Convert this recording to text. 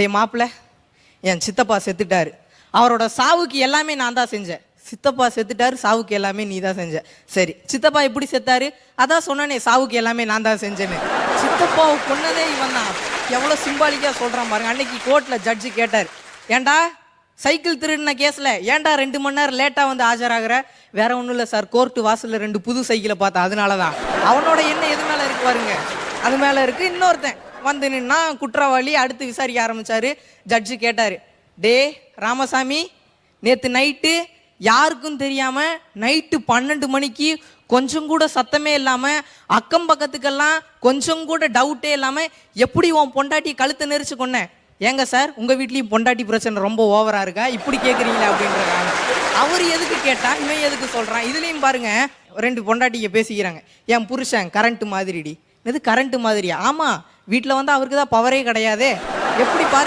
மாப்பிள்ள என் சித்தப்பா செத்துட்டாரு. அவரோட சாவுக்கு எல்லாமே நான் தான் செஞ்சேன். சித்தப்பா செத்துட்டாரு, சாவுக்கு எல்லாமே நீ தான் செஞ்ச. சரி, சித்தப்பா எப்படி செத்தாரு? அதான் சொன்னனே, சாவுக்கு எல்லாமே நான் தான் செஞ்சேன்னு. சித்தப்பாவை கொன்னதே இவன் தான். எவ்வளோ சிம்பாலிக்கா சொல்றான் பாருங்க. அன்னைக்கு கோர்ட்ல ஜட்ஜி கேட்டார், ஏண்டா சைக்கிள் திருடின கேஸ்ல ஏன்டா 2 மணி நேரம் லேட்டா வந்து ஆஜராகிற? வேற ஒன்றும் இல்லை சார், கோர்ட்டு வாசல்ல 2 புது சைக்கிளை பார்த்தா, அதனாலதான். அவனோட எண்ணம் எது மேல இருக்கு பாருங்க, அது மேல இருக்கு. இன்னொருத்தன் வந்து நின்னா குற்றவாளி. அடுத்து விசாரிக்க ஆரம்பிச்சாரு. ஜட்ஜு கேட்டாரு, டே ராமசாமி, நேத்து நைட்டு யாருக்கும் தெரியாம நைட்டு 12 மணிக்கு கொஞ்சம் கூட சத்தமே இல்லாம, அக்கம் பக்கத்துக்கெல்லாம் கொஞ்சம் கூட டவுட்டே இல்லாம எப்படி உன் பொண்டாட்டி கழுத்தை நெரிச்சு கொன்னேன்? ஏங்க சார், உங்க வீட்லயும் பொண்டாட்டி பிரச்சனை ரொம்ப ஓவரா இருக்கா, இப்படி கேக்குறீங்களா அப்படின்றாங்க. அவர் எதுக்கு கேட்டா இவன் எதுக்கு சொல்றான்? இதுலயும் பாருங்க, 2 பொண்டாட்டிங்க பேசிக்கிறாங்க. என் புருஷன் கரண்ட் மாதிரிடி. இது கரண்ட் மாதிரியா? ஆமா, வீட்டுல வந்து அவருக்கு தான் பவரே கிடையாது. எப்படி பாருங்க.